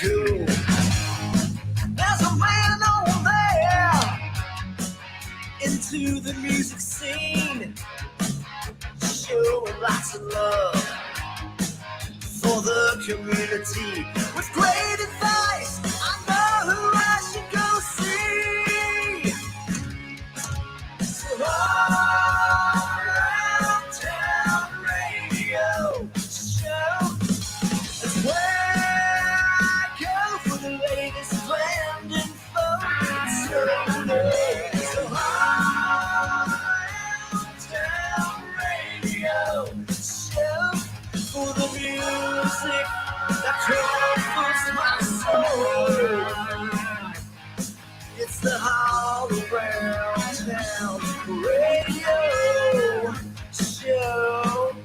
go. There's a man over there into the music scene, showing lots of love for the community with great advice. I know who I should go see. So all around town radio show is where I go for the latest band info. So all around town radio show for the music that comforts my soul. It's the All Around Town Radio Show.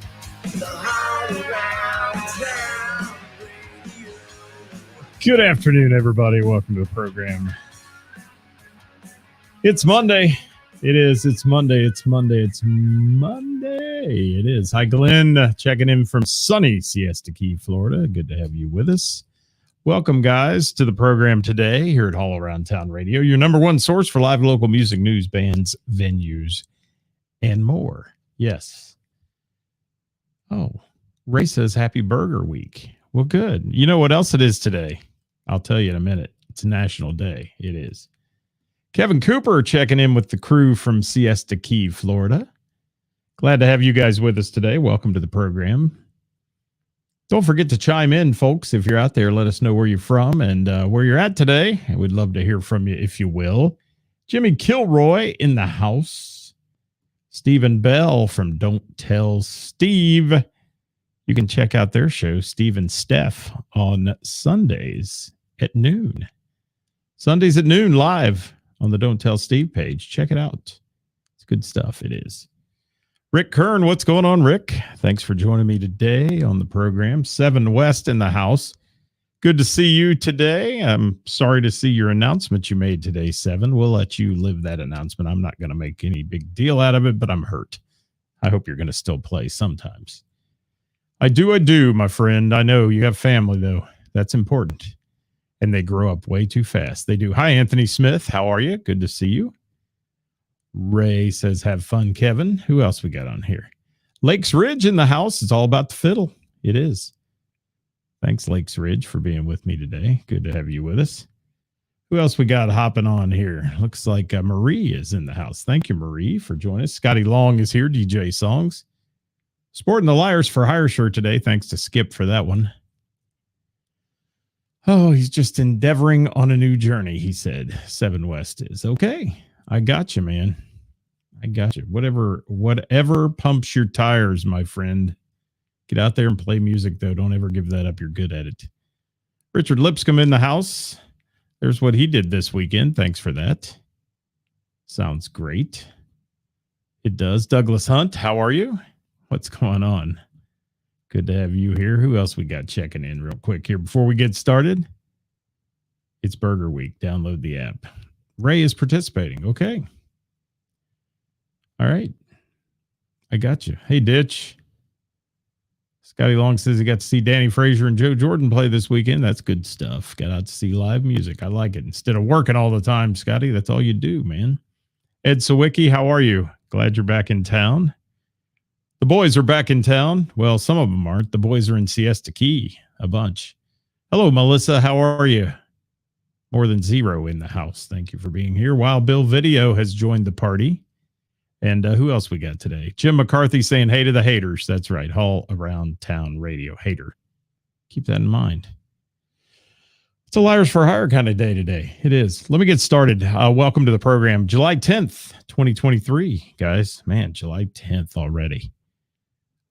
The All Around Town Radio. Good afternoon, everybody. Welcome to the program. It's Monday. It is. It's Monday. It's Monday. It's Monday. It is. Hi, Glenn. Checking in from sunny Siesta Key, Florida. Good to have you with us. Welcome, guys, to the program today here at All Around Town Radio, your number one source for live local music, news, bands, venues, and more. Yes. Oh, Ray says happy Burger Week. Well, good. You know what else it is today? I'll tell you in a minute. It's National Day. It is. Kevin Cooper checking in with the crew from Siesta Key, Florida. Glad to have you guys with us today. Welcome to the program. Don't forget to chime in, folks. If you're out there, let us know where you're from and where you're at today. We'd love to hear from you, if you will. Jimmy Kilroy in the house. Stephen Bell from Don't Tell Steve. You can check out their show, Steve and Steph, on Sundays at noon. Sundays at noon live on the Don't Tell Steve page. Check it out. It's good stuff. It is. Rick Kern, what's going on, Rick? Thanks for joining me today on the program. 7 West in the house. Good to see you today. I'm sorry to see your announcement you made today, 7. We'll let you live that announcement. I'm not going to make any big deal out of it, but I'm hurt. I hope you're going to still play sometimes. I do, my friend. I know you have family, though. That's important. And they grow up way too fast. They do. Hi, Anthony Smith. How are you? Good to see you. Ray says, have fun, Kevin. Who else we got on here? Lakes Ridge in the house. It's all about the fiddle. It is. Thanks, Lakes Ridge, for being with me today. Good to have you with us. Who else we got hopping on here? Looks like Marie is in the house. Thank you, Marie, for joining us. Scotty Long is here, DJ Songs. Sporting the Liars for Hire shirt today. Thanks to Skip for that one. Oh, he's just endeavoring on a new journey, he said. 7 West is. Okay. I got you, man. I got you. Whatever pumps your tires, my friend. Get out there and play music, though. Don't ever give that up. You're good at it. Richard Lipscomb in the house. There's what he did this weekend. Thanks for that. Sounds great. It does. Douglas Hunt, how are you? What's going on? Good to have you here. Who else we got checking in real quick here before we get started? It's Burger Week. Download the app. Ray is participating. Okay. All right. I got you. Hey, Ditch. Scotty Long says he got to see Danny Frazier and Joe Jordan play this weekend. That's good stuff. Got out to see live music. I like it. Instead of working all the time, Scotty, that's all you do, man. Ed Sawicki, how are you? Glad you're back in town. The boys are back in town. Well, some of them aren't. The boys are in Siesta Key, a bunch. Hello, Melissa. How are you? More than 0 in the house. Thank you for being here. Wild Bill Video has joined the party. And who else we got today? Jim McCarthy saying, hey to the haters. That's right. All Around Town Radio. Hater. Keep that in mind. It's a Liars for Hire kind of day today. It is. Let me get started. Welcome to the program. July 10th, 2023. Guys, man, July 10th already.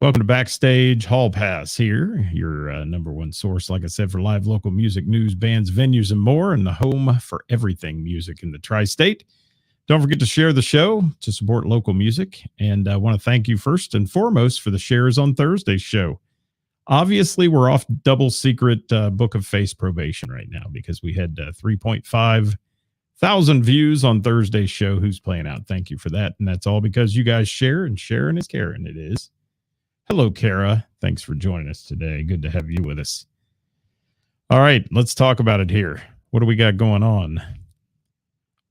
Welcome to Backstage Hall Pass here, your number one source, like I said, for live local music, news, bands, venues, and more, and the home for everything music in the tri-state. Don't forget to share the show to support local music, and I want to thank you first and foremost for the shares on Thursday's show. Obviously, we're off double secret Book of Face probation right now because we had 3.5 thousand views on Thursday's show. Who's playing out? Thank you for that, and that's all because you guys share, and sharing is caring. It is. Hello, Kara. Thanks for joining us today. Good to have you with us. All right, let's talk about it here. What do we got going on?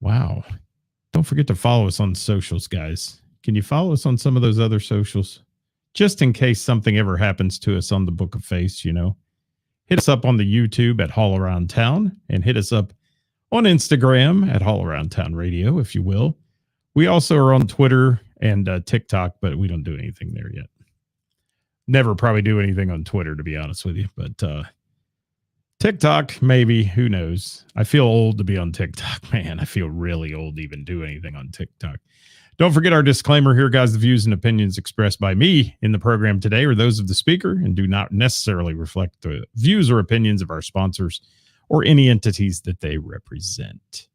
Wow. Don't forget to follow us on socials, guys. Can you follow us on some of those other socials? Just in case something ever happens to us on the Book of Face, you know. Hit us up on the YouTube at Hall Around Town and hit us up on Instagram at Hall Around Town Radio, if you will. We also are on Twitter and TikTok, but we don't do anything there yet. Never probably do anything on Twitter, to be honest with you. But TikTok, maybe. Who knows? I feel old to be on TikTok, man. I feel really old to even do anything on TikTok. Don't forget our disclaimer here, guys. The views and opinions expressed by me in the program today are those of the speaker and do not necessarily reflect the views or opinions of our sponsors or any entities that they represent.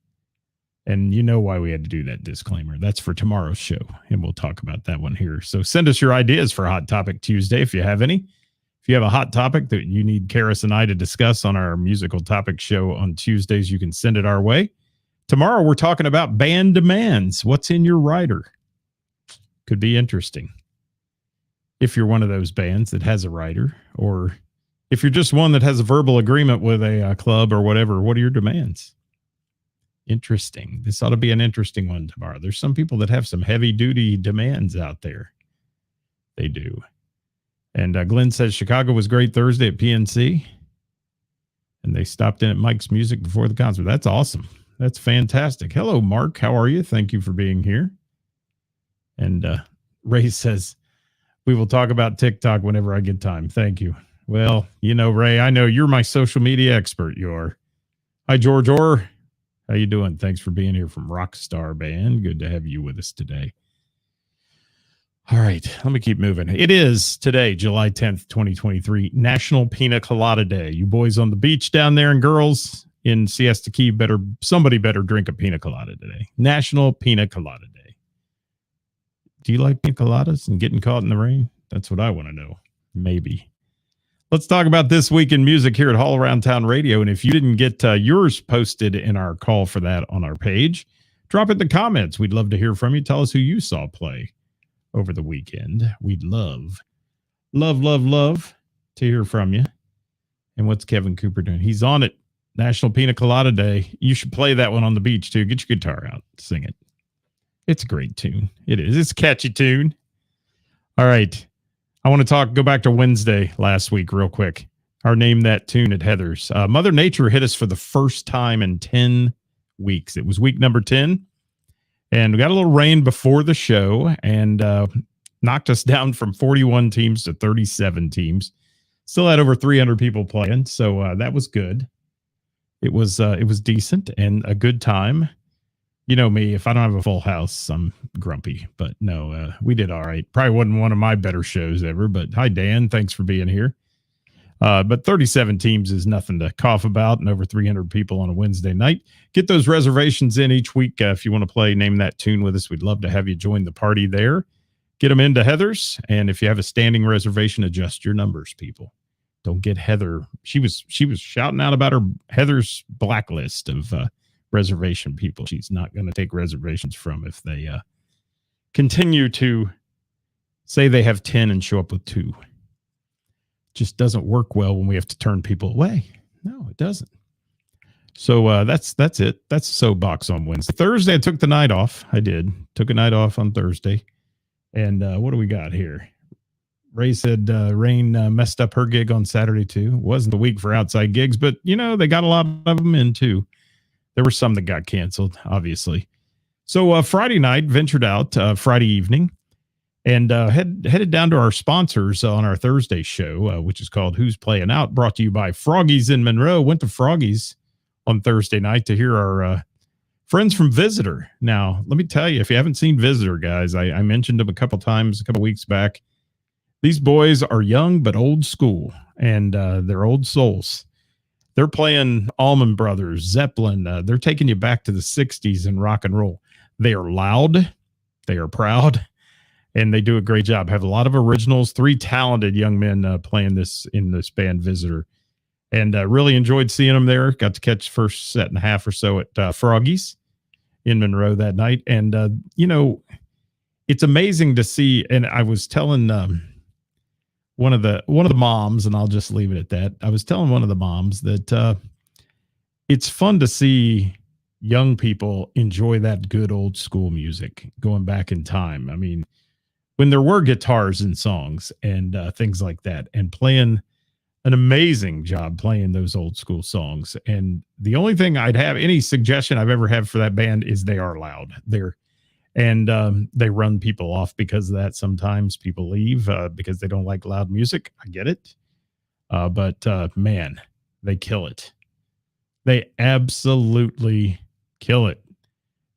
And you know why we had to do that disclaimer. That's for tomorrow's show, and we'll talk about that one here. So send us your ideas for Hot Topic Tuesday if you have any. If you have a hot topic that you need Karis and I to discuss on our musical topic show on Tuesdays, you can send it our way. Tomorrow, we're talking about band demands. What's in your rider? Could be interesting. If you're one of those bands that has a rider, or if you're just one that has a verbal agreement with a club or whatever, what are your demands? Interesting. This ought to be an interesting one tomorrow. There's some people that have some heavy duty demands out there. They do. And Glenn says Chicago was great Thursday at PNC. And they stopped in at Mike's Music before the concert. That's awesome. That's fantastic. Hello, Mark. How are you? Thank you for being here. And Ray says, we will talk about TikTok whenever I get time. Thank you. Well, you know, Ray, I know you're my social media expert. You are. Hi, George Orr. How you doing? Thanks for being here from Rockstar Band. Good to have you with us today. All right, let me keep moving. It is today, July 10th, 2023, National Pina Colada Day. You boys on the beach down there and girls in Siesta Key, somebody better drink a pina colada today. National Pina Colada Day. Do you like pina coladas and getting caught in the rain? That's what I want to know. Maybe. Let's talk about this week in music here at Hall Around Town Radio. And if you didn't get yours posted in our call for that on our page, drop it in the comments. We'd love to hear from you. Tell us who you saw play over the weekend. We'd love to hear from you. And what's Kevin Cooper doing? He's on it. National Pina Colada Day. You should play that one on the beach too. Get your guitar out. Sing it. It's a great tune. It is. It's a catchy tune. All right. I want to go back to Wednesday last week real quick. Our Name That Tune at Heather's. Mother Nature hit us for the first time in 10 weeks. It was week number 10. And we got a little rain before the show and knocked us down from 41 teams to 37 teams. Still had over 300 people playing, so that was good. It was decent and a good time. You know me, if I don't have a full house, I'm grumpy. But no, we did all right. Probably wasn't one of my better shows ever. But hi, Dan. Thanks for being here. But 37 teams is nothing to cough about, and over 300 people on a Wednesday night. Get those reservations in each week if you want to play Name That Tune with us. We'd love to have you join the party there. Get them into Heather's, and if you have a standing reservation, adjust your numbers, people. Don't get Heather. She was shouting out about her Heather's blacklist of reservation people. She's not going to take reservations from if they continue to say they have 10 and show up with 2. Just doesn't work well when we have to turn people away. No, it doesn't. So that's it. That's the soapbox on Wednesday. Thursday, I took the night off. I did. Took a night off on Thursday. And what do we got here? Ray said Rain messed up her gig on Saturday, too. It wasn't the week for outside gigs, but, you know, they got a lot of them in, too. There were some that got canceled, obviously. So Friday night, ventured out Friday evening. And headed down to our sponsors on our Thursday show, which is called Who's Playing Out, brought to you by Froggies in Monroe. Went to Froggies on Thursday night to hear our friends from Visitor. Now, let me tell you, if you haven't seen Visitor, guys, I mentioned them a couple times, a couple weeks back. These boys are young but old school, and they're old souls. They're playing Allman Brothers, Zeppelin. They're taking you back to the 60s in rock and roll. They are loud. They are proud. And they do a great job. Have a lot of originals. 3 talented young men playing this in this band Visitor. And really enjoyed seeing them there. Got to catch the first set and a half or so at Froggies in Monroe that night. And, you know, it's amazing to see. And I was telling one of the moms, and I'll just leave it at that. I was telling one of the moms that it's fun to see young people enjoy that good old school music going back in time. I mean, when there were guitars in songs and things like that, and playing an amazing job playing those old school songs. And the only thing I'd have any suggestion I've ever had for that band is they are loud. They run people off because of that. Sometimes people leave because they don't like loud music. I get it. But man, they kill it. They absolutely kill it.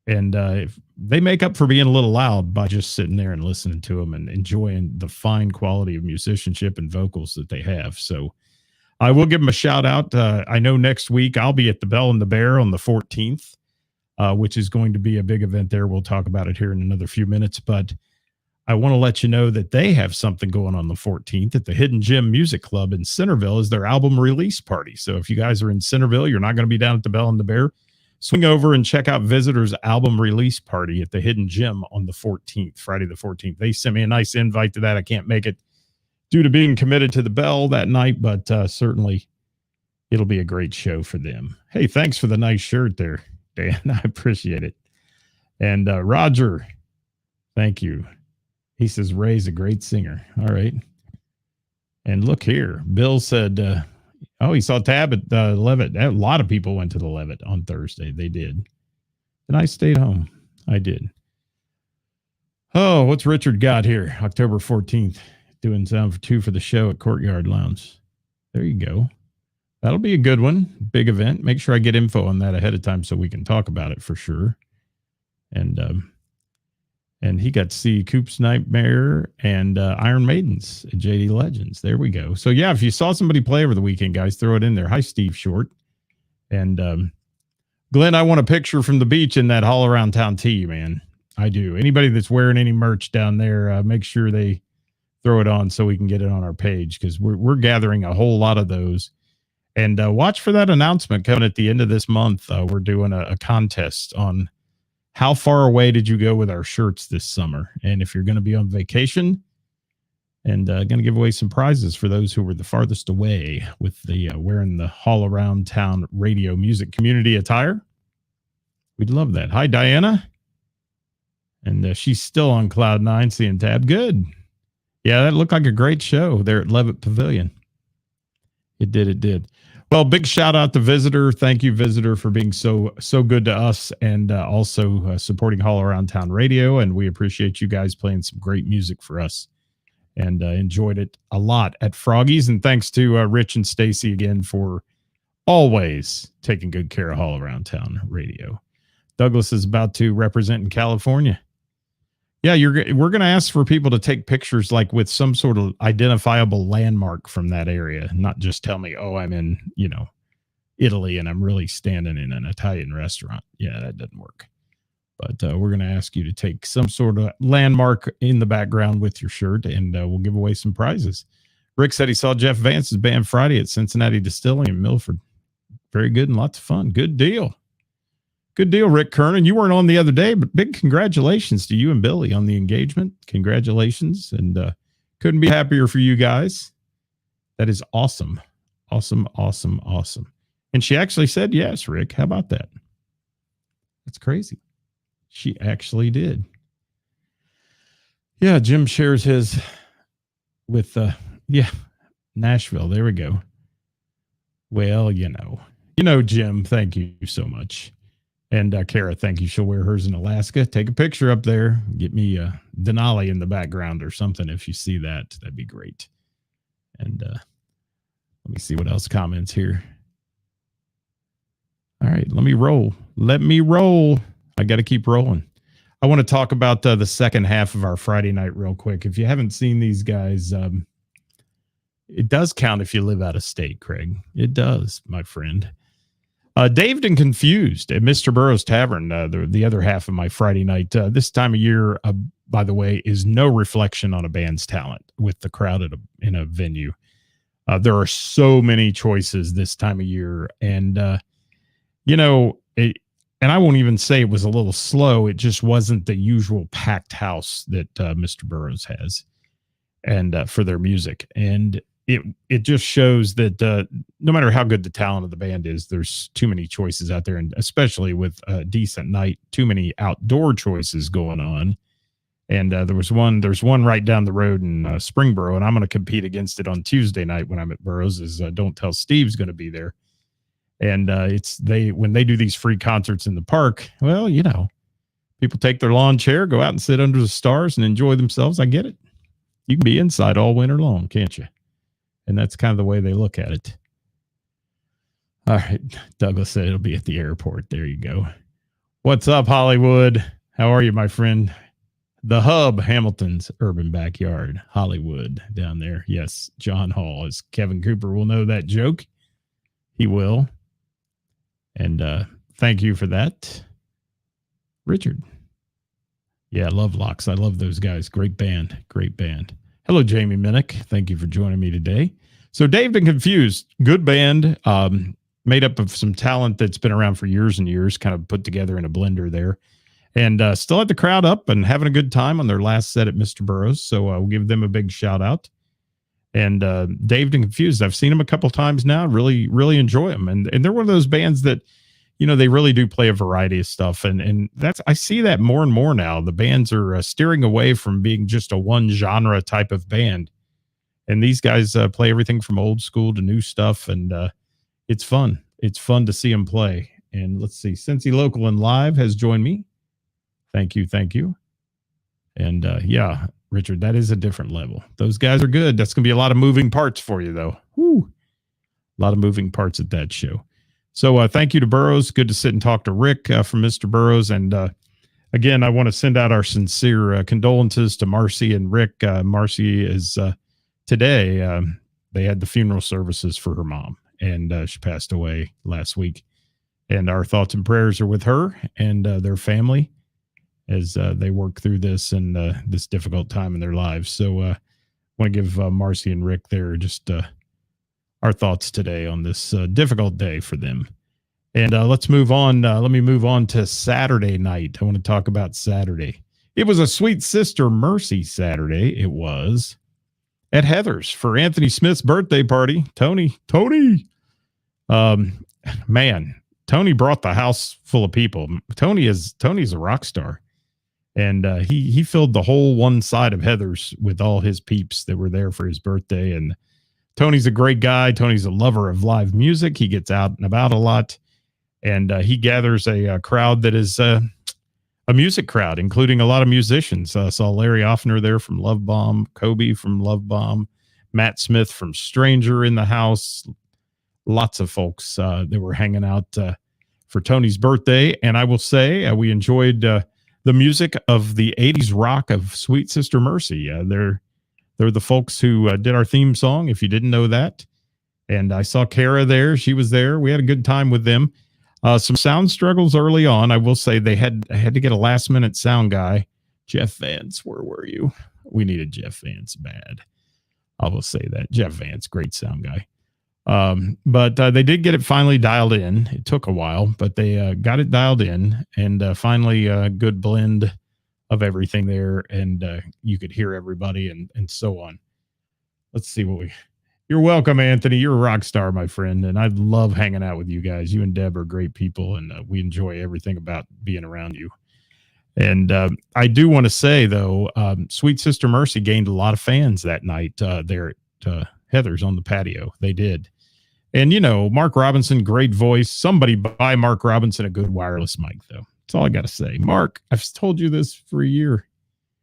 And if they make up for being a little loud by just sitting there and listening to them and enjoying the fine quality of musicianship and vocals that they have. So I will give them a shout out. I know next week I'll be at the Bell and the Bear on the 14th, which is going to be a big event there. We'll talk about it here in another few minutes, but I want to let you know that they have something going on the 14th at the Hidden Gem Music Club in Centerville is their album release party. So if you guys are in Centerville, you're not going to be down at the Bell and the Bear, swing over and check out Visitor's album release party at the Hidden Gem on the 14th, Friday the 14th. They sent me a nice invite to that. I can't make it due to being committed to the Bell that night, but certainly it'll be a great show for them. Hey, thanks for the nice shirt there, Dan. I appreciate it. And Roger, thank you. He says Ray's a great singer. All right. And look here. Bill said, he saw Tab at Levitt. A lot of people went to the Levitt on Thursday. They did. And I stayed home. I did. Oh, what's Richard got here? October 14th. Doing sound for 2 for the show at Courtyard Lounge. There you go. That'll be a good one. Big event. Make sure I get info on that ahead of time so we can talk about it for sure. And he got to see Coop's Nightmare and Iron Maidens at JD Legends. There we go. So yeah, if you saw somebody play over the weekend, guys, throw it in there. Hi, Steve Short. And Glenn, I want a picture from the beach in that All Around Town tee, man. I do. Anybody that's wearing any merch down there, make sure they throw it on so we can get it on our page, because we're gathering a whole lot of those. And watch for that announcement coming at the end of this month. We're doing a contest on how far away did you go with our shirts this summer? And if you're going to be on vacation, and going to give away some prizes for those who were the farthest away with the wearing the All Around Town radio music community attire. We'd love that. Hi, Diana. And she's still on Cloud 9 seeing Tab. Good. Yeah, that looked like a great show there at Levitt Pavilion. It did. Well, big shout out to Visitor. Thank you, Visitor, for being so good to us, and also supporting All Around Town Radio. And we appreciate you guys playing some great music for us, and enjoyed it a lot at Froggy's. And thanks to Rich and Stacy again for always taking good care of All Around Town Radio. Douglas is about to represent in California. Yeah, we're going to ask for people to take pictures like with some sort of identifiable landmark from that area, not just tell me, oh, I'm in, Italy and I'm really standing in an Italian restaurant. Yeah, that doesn't work. But we're going to ask you to take some sort of landmark in the background with your shirt, and we'll give away some prizes. Rick said he saw Jeff Vance's band Friday at Cincinnati Distilling in Milford. Very good and lots of fun. Good deal. Good deal, Rick Kernan. You weren't on the other day, but big congratulations to you and Billy on the engagement. Congratulations. And couldn't be happier for you guys. That is awesome. Awesome. And she actually said yes, Rick. How about that? That's crazy. She actually did. Yeah, Jim shares his with, Nashville. There we go. Well, Jim, thank you so much. And Kara, thank you. She'll wear hers in Alaska. Take a picture up there. Get me Denali in the background or something. If you see that, that'd be great. And let me see what else comments here. All right, let me roll. I got to keep rolling. I want to talk about the second half of our Friday night real quick. If you haven't seen these guys, it does count if you live out of state, Craig. It does, my friend. Daved and Confused at Mr. Burroughs Tavern, the other half of my Friday night. This time of year, by the way, is no reflection on a band's talent with the crowd in a venue. There are so many choices this time of year. And, and I won't even say it was a little slow. It just wasn't the usual packed house that Mr. Burroughs has. and for their music. And it just shows that no matter how good the talent of the band is, there's too many choices out there, and especially with a decent night, too many outdoor choices going on. And there's one right down the road in Springboro, and I'm going to compete against it on Tuesday night when I'm at Burroughs. Is Don't Tell Steve's going to be there, and when they do these free concerts in the park. Well, people take their lawn chair, go out and sit under the stars and enjoy themselves. I get it. You can be inside all winter long, can't you? And that's kind of the way they look at it. All right. Douglas said it'll be at the airport. There you go. What's up, Hollywood? How are you, my friend? The Hub, Hamilton's urban backyard, Hollywood down there. Yes, John Hall. As Kevin Cooper will know that joke. He will. And thank you for that, Richard. Yeah, I love Locks. I love those guys. Great band. Great band. Hello, Jamie Minnick. Thank you for joining me today. So Dazed and Confused, good band, made up of some talent that's been around for years and years, kind of put together in a blender there. And still had the crowd up and having a good time on their last set at Mr. Burroughs. So we'll give them a big shout out. And Dazed and Confused, I've seen them a couple times now. Really, really enjoy them. And they're one of those bands that, they really do play a variety of stuff. And I see that more and more now. The bands are steering away from being just a one genre type of band. And these guys play everything from old school to new stuff. And it's fun. It's fun to see them play. And let's see, Cincy Local and Live has joined me. Thank you. Thank you. And yeah, Richard, that is a different level. Those guys are good. That's going to be a lot of moving parts for you, though. Woo. A lot of moving parts at that show. So thank you to Burroughs. Good to sit and talk to Rick from Mr. Burroughs. And again, I want to send out our sincere condolences to Marcy and Rick. Marcy is today. They had the funeral services for her mom, and she passed away last week. And our thoughts and prayers are with her and their family as they work through this and this difficult time in their lives. So I want to give Marcy and Rick there just our thoughts today on this difficult day for them. And let's move on. Let me move on to Saturday night. I want to talk about Saturday. It was a Sweet Sister Mercy Saturday. It was at Heather's for Anthony Smith's birthday party. Tony, man, Tony brought the house full of people. Tony's a rock star. And he filled the whole one side of Heather's with all his peeps that were there for his birthday. And Tony's a great guy. Tony's a lover of live music. He gets out and about a lot. And he gathers a crowd that is a music crowd, including a lot of musicians. I saw Larry Offner there from Love Bomb, Kobe from Love Bomb, Matt Smith from Stranger in the house. Lots of folks that were hanging out for Tony's birthday. And I will say we enjoyed the music of the 80s rock of Sweet Sister Mercy. They're the folks who did our theme song, if you didn't know that. And I saw Kara there. She was there. We had a good time with them. Some sound struggles early on. I will say they had to get a last-minute sound guy. Jeff Vance, where were you? We needed Jeff Vance bad. I will say that. Jeff Vance, great sound guy. But they did get it finally dialed in. It took a while, but they got it dialed in, and finally a good blend of everything there, and you could hear everybody and so on. Let's see you're welcome, Anthony. You're a rock star, my friend, and I love hanging out with you guys. You and Deb are great people, and we enjoy everything about being around you. And I do want to say, though, Sweet Sister Mercy gained a lot of fans that night there at Heather's on the patio. They did. And, Mark Robinson, great voice. Somebody buy Mark Robinson a good wireless mic, though. That's all I got to say. Mark, I've told you this for a year.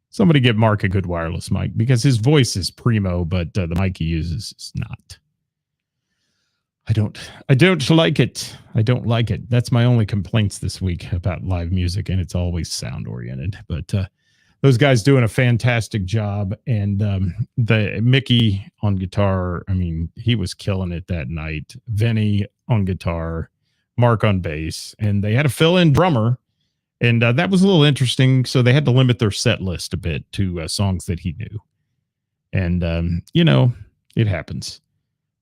Somebody get Mark a good wireless mic because his voice is primo, but the mic he uses is not. I don't like it. I don't like it. That's my only complaints this week about live music, and it's always sound oriented. But those guys doing a fantastic job, and the Mickey on guitar. I mean, he was killing it that night. Vinny on guitar, Mark on bass, and they had a fill-in drummer, and that was a little interesting. So they had to limit their set list a bit to songs that he knew, and it happens.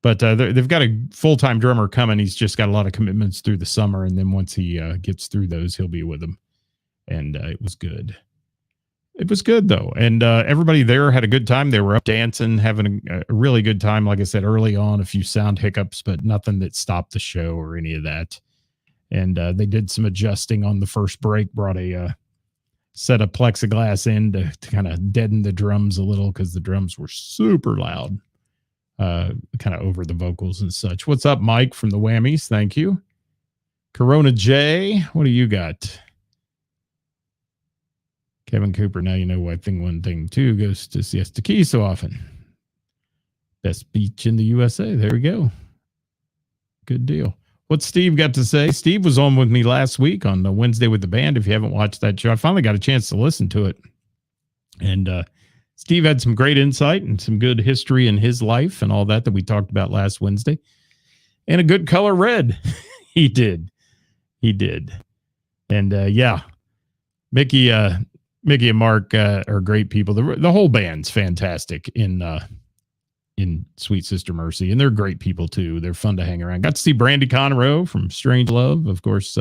But they've got a full-time drummer coming. He's just got a lot of commitments through the summer. And then once he gets through those, he'll be with them. And it was good. It was good though, and everybody there had a good time. They were up dancing, having a really good time. Like I said early on, a few sound hiccups, but nothing that stopped the show or any of that. And they did some adjusting on the first break. Brought a set of plexiglass in to kind of deaden the drums a little because the drums were super loud, kind of over the vocals and such. What's up, Mike from the Whammies? Thank you. Corona J, what do you got? Kevin Cooper, now you know why Thing 1, Thing 2 goes to Siesta Key so often. Best beach in the USA. There we go. Good deal. What's Steve got to say? Steve was on with me last week on the Wednesday with the Band. If you haven't watched that show, I finally got a chance to listen to it. And Steve had some great insight and some good history in his life and all that we talked about last Wednesday. And a good color red. He did. And yeah, Mickey and Mark are great people. The whole band's fantastic in Sweet Sister Mercy, and they're great people too. They're fun to hang around. Got to see Brandy Conroe from Strange Love. Of course,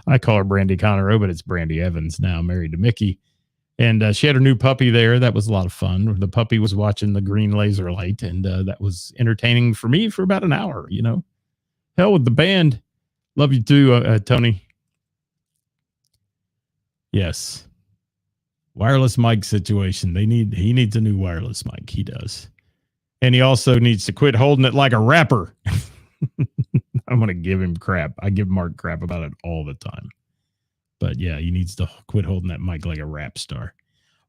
I call her Brandy Conroe, but it's Brandy Evans now, married to Mickey. And she had her new puppy there. That was a lot of fun. The puppy was watching the green laser light, and that was entertaining for me for about an hour, you know. Hell with the band. Love you too, Tony. Yes. Wireless mic situation. He needs a new wireless mic. He does. And he also needs to quit holding it like a rapper. I'm going to give him crap. I give Mark crap about it all the time. But yeah, he needs to quit holding that mic like a rap star.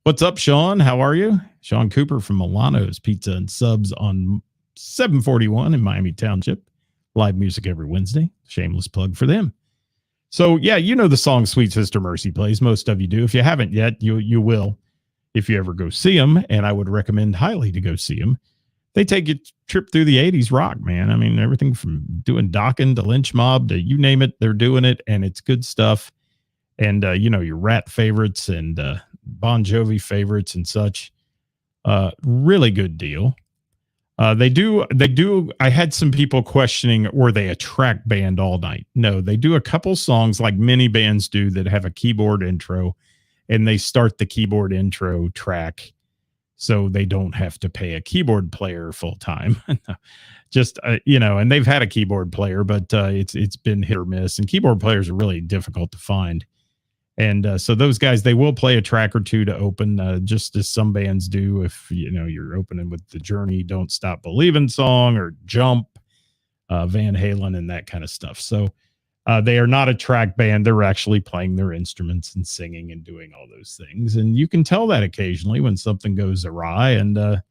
What's up, Sean? How are you? Sean Cooper from Milano's Pizza and Subs on 741 in Miami Township. Live music every Wednesday. Shameless plug for them. So yeah, you know the song Sweet Sister Mercy plays. Most of you do. If you haven't yet, you will if you ever go see them. And I would recommend highly to go see them. They take a trip through the 80s rock, man. I mean, everything from doing Dokken to Lynch Mob to you name it, they're doing it, and it's good stuff. And, you know, your Rat favorites and Bon Jovi favorites and such. Really good deal. They do. I had some people questioning, were they a track band all night? No, they do a couple songs like many bands do that have a keyboard intro, and they start the keyboard intro track so they don't have to pay a keyboard player full time. Just, you know, and they've had a keyboard player, but it's been hit or miss, and keyboard players are really difficult to find. And so those guys, they will play a track or two to open, just as some bands do. If, you know, you're opening with the Journey, Don't Stop Believing song, or Jump, Van Halen, and that kind of stuff. So they are not a track band. They're actually playing their instruments and singing and doing all those things. And you can tell that occasionally when something goes awry, and that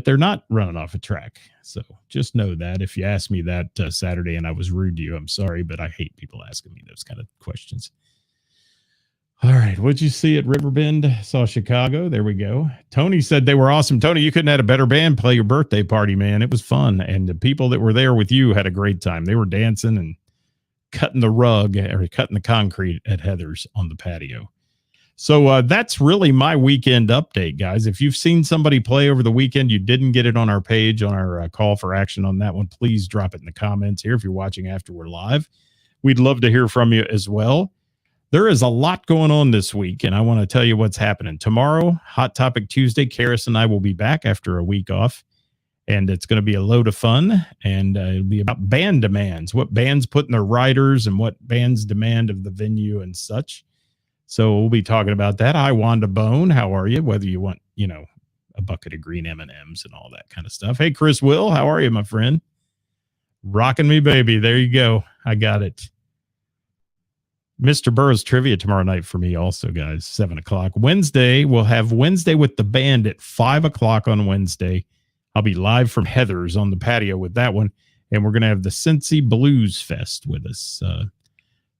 they're not running off a track. So just know that. If you asked me that Saturday and I was rude to you, I'm sorry, but I hate people asking me those kind of questions. All right. What'd you see at Riverbend? Saw Chicago. There we go. Tony said they were awesome. Tony, you couldn't have had a better band play your birthday party, man. It was fun. And the people that were there with you had a great time. They were dancing and cutting the rug or cutting the concrete at Heather's on the patio. So that's really my weekend update, guys. If you've seen somebody play over the weekend, you didn't get it on our page, on our call for action on that one, please drop it in the comments here if you're watching after we're live. We'd love to hear from you as well. There is a lot going on this week, and I want to tell you what's happening. Tomorrow, Hot Topic Tuesday, Karis and I will be back after a week off, and it's going to be a load of fun, and it'll be about band demands, what bands put in their riders and what bands demand of the venue and such. So we'll be talking about that. Hi, Wanda Bone. How are you? Whether you want, you know, a bucket of green M&Ms and all that kind of stuff. Hey, Chris Will. How are you, my friend? Rocking me, baby. There you go. I got it. Mr. Burroughs trivia tomorrow night for me also, guys, 7 o'clock. Wednesday, we'll have Wednesday with the band at 5 o'clock on Wednesday. I'll be live from Heather's on the patio with that one. And we're going to have the Cincy Blues Fest with us.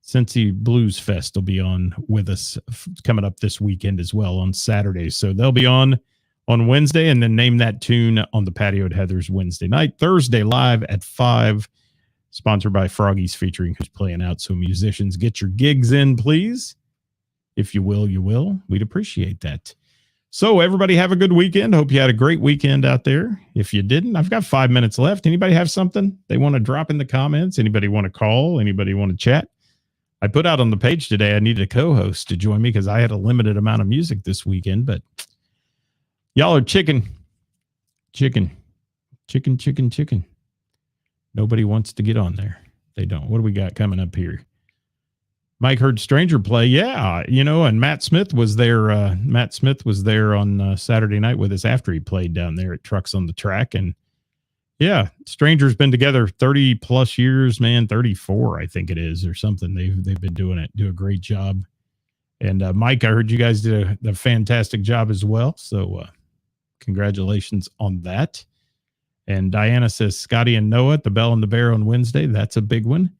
Cincy Blues Fest will be on with us coming up this weekend as well on Saturday. So they'll be on Wednesday, and then name that tune on the patio at Heather's Wednesday night. Thursday live at 5. Sponsored by Froggies, featuring Who's Playing Out. So musicians, get your gigs in, please. If you will, you will. We'd appreciate that. So everybody have a good weekend. Hope you had a great weekend out there. If you didn't, I've got 5 minutes left. Anybody have something they want to drop in the comments? Anybody want to call? Anybody want to chat? I put out on the page today I needed a co-host to join me because I had a limited amount of music this weekend, but y'all are chicken. Nobody wants to get on there. They don't. What do we got coming up here? Mike heard Stranger play. Yeah, and Matt Smith was there. Matt Smith was there on Saturday night with us after he played down there at Trucks on the Track. And yeah, Stranger's been together 30 plus years, man, 34, I think it is, or something. They've been doing it, do a great job. And Mike, I heard you guys did a fantastic job as well. So congratulations on that. And Diana says, Scotty and Noah at the Bell and the Bear on Wednesday. That's a big one.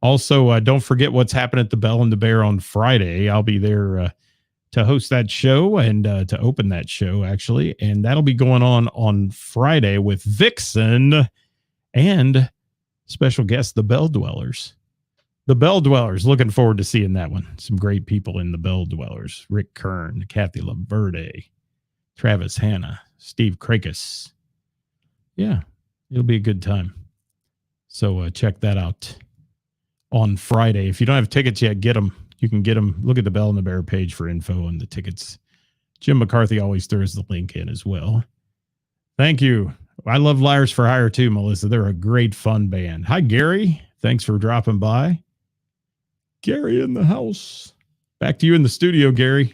Also, don't forget what's happening at the Bell and the Bear on Friday. I'll be there to host that show and to open that show, actually. And that'll be going on Friday with Vixen and special guest, the Bell Dwellers. The Bell Dwellers, looking forward to seeing that one. Some great people in the Bell Dwellers. Rick Kern, Kathy Laverde, Travis Hanna, Steve Krakus. Yeah, it'll be a good time. So check that out on Friday. If you don't have tickets yet, get them. You can get them. Look at the Bell and the Bear page for info on the tickets. Jim McCarthy always throws the link in as well. Thank you. I love Liars for Hire too, Melissa. They're a great, fun band. Hi, Gary. Thanks for dropping by. Gary in the house. Back to you in the studio, Gary.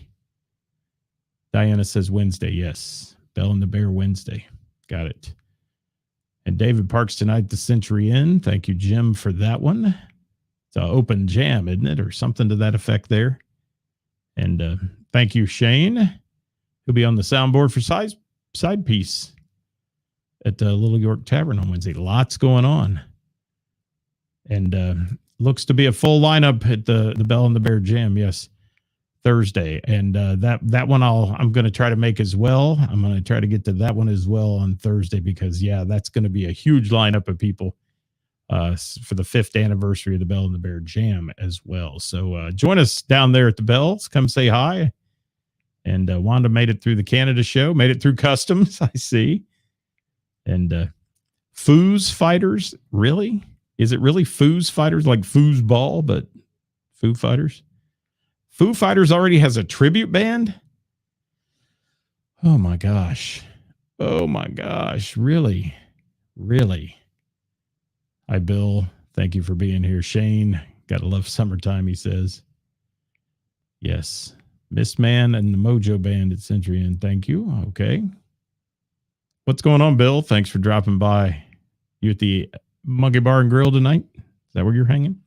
Diana says Wednesday. Yes. Bell and the Bear Wednesday. Got it. And David Parks tonight, the Century Inn. Thank you, Jim, for that one. It's an open jam, isn't it? Or something to that effect there. And thank you, Shane. He'll be on the soundboard for side piece at the Little York Tavern on Wednesday. Lots going on. And looks to be a full lineup at the Bell and the Bear Jam, yes, Thursday. And that one I'm going to try to make as well. I'm going to try to get to that one as well on Thursday because, yeah, that's going to be a huge lineup of people for the 5th anniversary of the Bell and the Bear Jam as well. So join us down there at the Bells. Come say hi. And Wanda made it through the Canada show, made it through customs, I see. And Foos Fighters, really? Is it really Foos Fighters, like foosball, but Foo Fighters? Foo Fighters already has a tribute band? Oh, my gosh. Oh, my gosh. Really? Really? Hi, Bill. Thank you for being here. Shane, gotta love summertime, he says. Yes. Miss Man and the Mojo Band at Century Inn. Thank you. Okay. What's going on, Bill? Thanks for dropping by. You at the Monkey Bar and Grill tonight? Is that where you're hanging?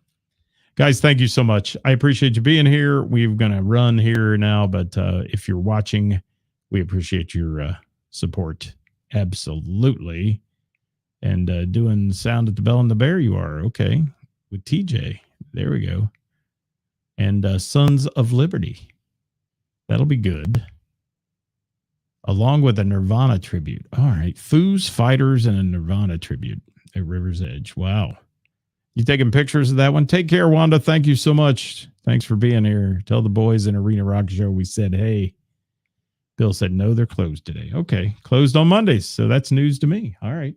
Guys, thank you so much. I appreciate you being here. We're going to run here now, but if you're watching, we appreciate your support. Absolutely. And doing sound at the Bell and the Bear, you are. Okay. With TJ. There we go. And Sons of Liberty. That'll be good. Along with a Nirvana tribute. All right. Foos, Fighters, and a Nirvana tribute at River's Edge. Wow. You taking pictures of that one? Take care, Wanda. Thank you so much. Thanks for being here. Tell the boys in Arena Rock Show we said, hey. Bill said, no, they're closed today. Okay. Closed on Mondays. So that's news to me. All right.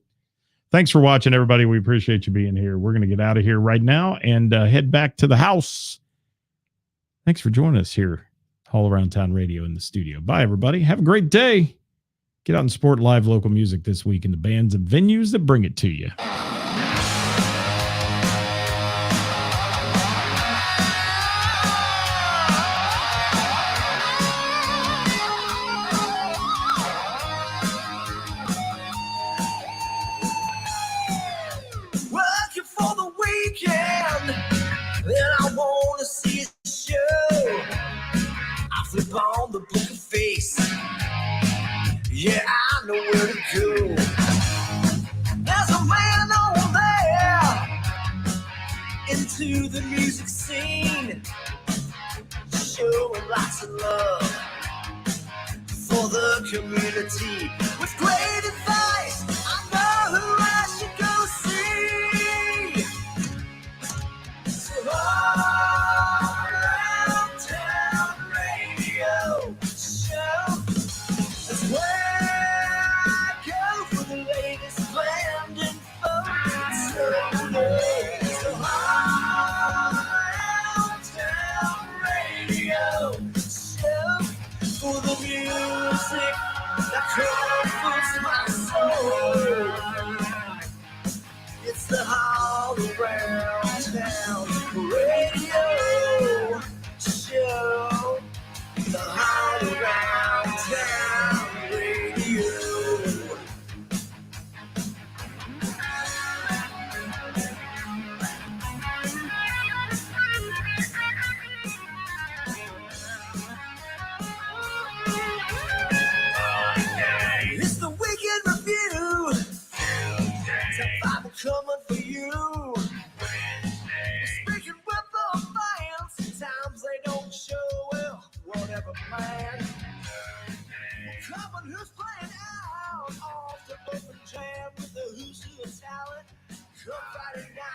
Thanks for watching, everybody. We appreciate you being here. We're going to get out of here right now and head back to the house. Thanks for joining us here. All Around Town Radio in the studio. Bye, everybody. Have a great day. Get out and support live local music this week in the bands and venues that bring it to you. Working for the weekend, then I want to see a show. I flip on the book of face. Yeah, I know where to go. There's a man over there into the music scene, showing lots of love for the community with great advice. I know who I should go see. So all around town radio show. That's where I go for the latest band info. So all around Come on, who's playing out off the open jam with the who's who of talent? Come Friday night.